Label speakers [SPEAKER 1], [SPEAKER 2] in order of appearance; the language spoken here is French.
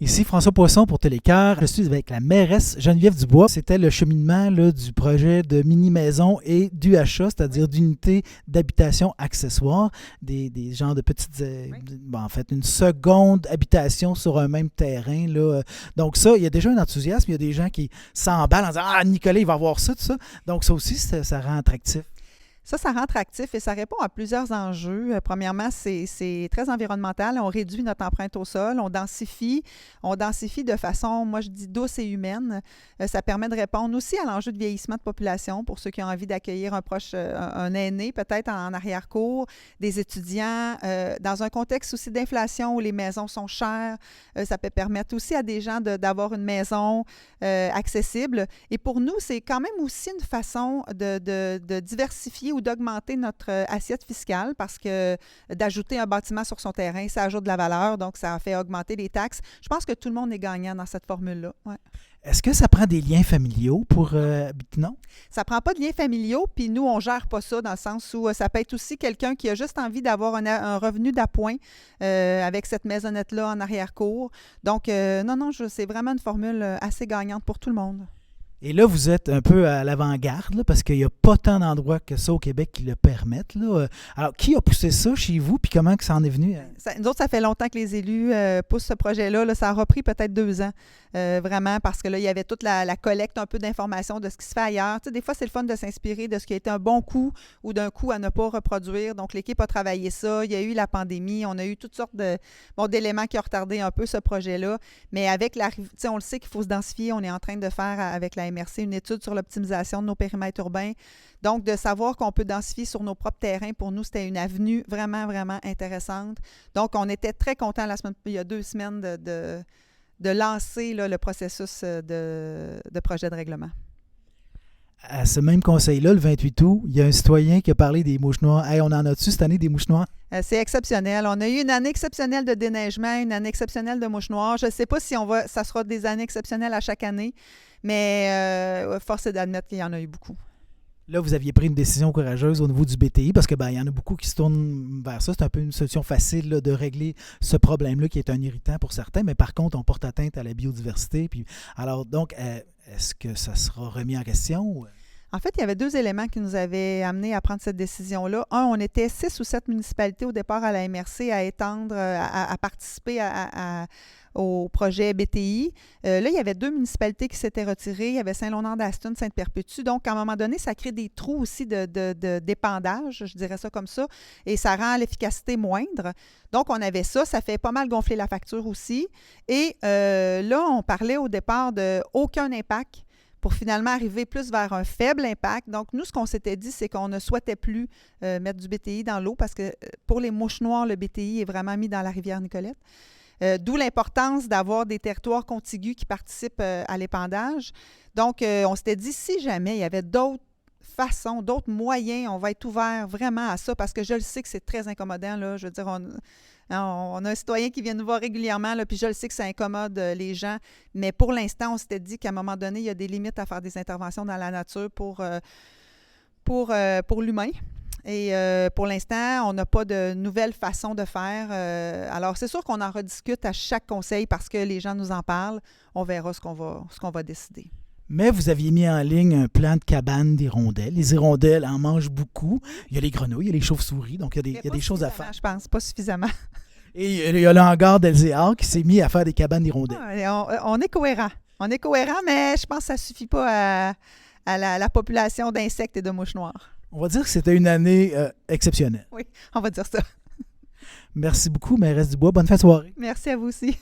[SPEAKER 1] Ici François Poisson pour Télécœur. Je suis avec la mairesse Geneviève Dubois. C'était le cheminement là, du projet de mini-maison et d'UHA, c'est-à-dire d'unités d'habitation accessoires, des genres de petites... en fait, une seconde habitation sur un même terrain. Là. Donc ça, il y a déjà un enthousiasme. Il y a des gens qui s'emballent en disant « Ah, Nicolas, il va avoir ça, tout ça. » Donc ça aussi, ça rend attractif.
[SPEAKER 2] Ça rend attractif et ça répond à plusieurs enjeux. Premièrement, c'est très environnemental. On réduit notre empreinte au sol, on densifie de façon, moi je dis, douce et humaine. Ça permet de répondre aussi à l'enjeu de vieillissement de population pour ceux qui ont envie d'accueillir un proche, un aîné, peut-être en arrière-cour, des étudiants. Dans un contexte aussi d'inflation où les maisons sont chères, ça peut permettre aussi à des gens d'avoir une maison accessible. Et pour nous, c'est quand même aussi une façon de diversifier ou d'augmenter notre assiette fiscale parce que d'ajouter un bâtiment sur son terrain, ça ajoute de la valeur, donc ça fait augmenter les taxes. Je pense que tout le monde est gagnant dans cette formule-là. Ouais.
[SPEAKER 1] Est-ce que ça prend des liens familiaux pour habiter? Non?
[SPEAKER 2] Ça ne prend pas de liens familiaux, puis nous, on ne gère pas ça dans le sens où ça peut être aussi quelqu'un qui a juste envie d'avoir un revenu d'appoint avec cette maisonnette-là en arrière-cour. Donc, non, c'est vraiment une formule assez gagnante pour tout le monde.
[SPEAKER 1] Et là, vous êtes un peu à l'avant-garde, là, parce qu'il n'y a pas tant d'endroits que ça au Québec qui le permettent. Là. Alors, qui a poussé ça chez vous, puis comment que ça en est venu?
[SPEAKER 2] Nous autres, ça fait longtemps que les élus poussent ce projet-là. Là, ça a repris peut-être 2 ans, vraiment, parce que là, il y avait toute la collecte un peu d'informations de ce qui se fait ailleurs. Tu sais, des fois, c'est le fun de s'inspirer de ce qui a été un bon coup ou d'un coup à ne pas reproduire. Donc, l'équipe a travaillé ça. Il y a eu la pandémie. On a eu toutes sortes d'éléments qui ont retardé un peu ce projet-là. Mais avec l'arrivée, tu sais, on le sait qu'il faut se densifier. On est en train de faire avec la MRC une étude sur l'optimisation de nos périmètres urbains. Donc, de savoir qu'on peut densifier sur nos propres terrains, pour nous, c'était une avenue vraiment, vraiment intéressante. Donc, on était très contents il y a 2 semaines de lancer là, le processus de projet de règlement.
[SPEAKER 1] À ce même conseil-là, le 28 août, il y a un citoyen qui a parlé des mouches noires. Hey, on en a-tu cette année des mouches noires?
[SPEAKER 2] C'est exceptionnel. On a eu une année exceptionnelle de déneigement, une année exceptionnelle de mouches noires. Je ne sais pas si ça sera des années exceptionnelles à chaque année, mais force est d'admettre qu'il y en a eu beaucoup.
[SPEAKER 1] Là, vous aviez pris une décision courageuse au niveau du BTI parce que il y en a beaucoup qui se tournent vers ça. C'est un peu une solution facile là, de régler ce problème-là qui est un irritant pour certains, mais par contre, on porte atteinte à la biodiversité. Puis, alors, donc, est-ce que ça sera remis en question?
[SPEAKER 2] En fait, il y avait 2 éléments qui nous avaient amenés à prendre cette décision-là. Un, on était 6 ou 7 municipalités au départ à la MRC à étendre, à participer au projet BTI. Là, il y avait 2 municipalités qui s'étaient retirées. Il y avait Saint-Léonard-d'Aston, Sainte-Perpétue. Donc, à un moment donné, ça crée des trous aussi de d'épandage, je dirais ça comme ça, et ça rend l'efficacité moindre. Donc, on avait ça. Ça fait pas mal gonfler la facture aussi. Et là, on parlait au départ de aucun impact pour finalement arriver plus vers un faible impact. Donc, nous, ce qu'on s'était dit, c'est qu'on ne souhaitait plus mettre du BTI dans l'eau parce que pour les mouches noires, le BTI est vraiment mis dans la rivière Nicolette. D'où l'importance d'avoir des territoires contigus qui participent à l'épandage. Donc, on s'était dit, si jamais il y avait d'autres façons, d'autres moyens, on va être ouvert vraiment à ça parce que je le sais que c'est très incommodant. Là. Je veux dire, on a un citoyen qui vient nous voir régulièrement, là, puis je le sais que ça incommode les gens, mais pour l'instant, on s'était dit qu'à un moment donné, il y a des limites à faire des interventions dans la nature pour l'humain. Et pour l'instant, on n'a pas de nouvelles façons de faire. Alors, c'est sûr qu'on en rediscute à chaque conseil parce que les gens nous en parlent. On verra ce qu'on va décider.
[SPEAKER 1] Mais vous aviez mis en ligne un plan de cabane d'hirondelles. Les hirondelles en mangent beaucoup. Il y a les grenouilles, il y a les chauves-souris, donc il y a des choses à faire.
[SPEAKER 2] Je pense, pas suffisamment.
[SPEAKER 1] Et il y a le hangar d'Elzéar qui s'est mis à faire des cabanes d'hirondelles.
[SPEAKER 2] On est cohérent. On est cohérent, mais je pense que ça ne suffit pas à la population d'insectes et de mouches noires.
[SPEAKER 1] On va dire que c'était une année exceptionnelle.
[SPEAKER 2] Oui, on va dire ça.
[SPEAKER 1] Merci beaucoup, mairesse Dubois. Bonne fin de soirée.
[SPEAKER 2] Merci à vous aussi.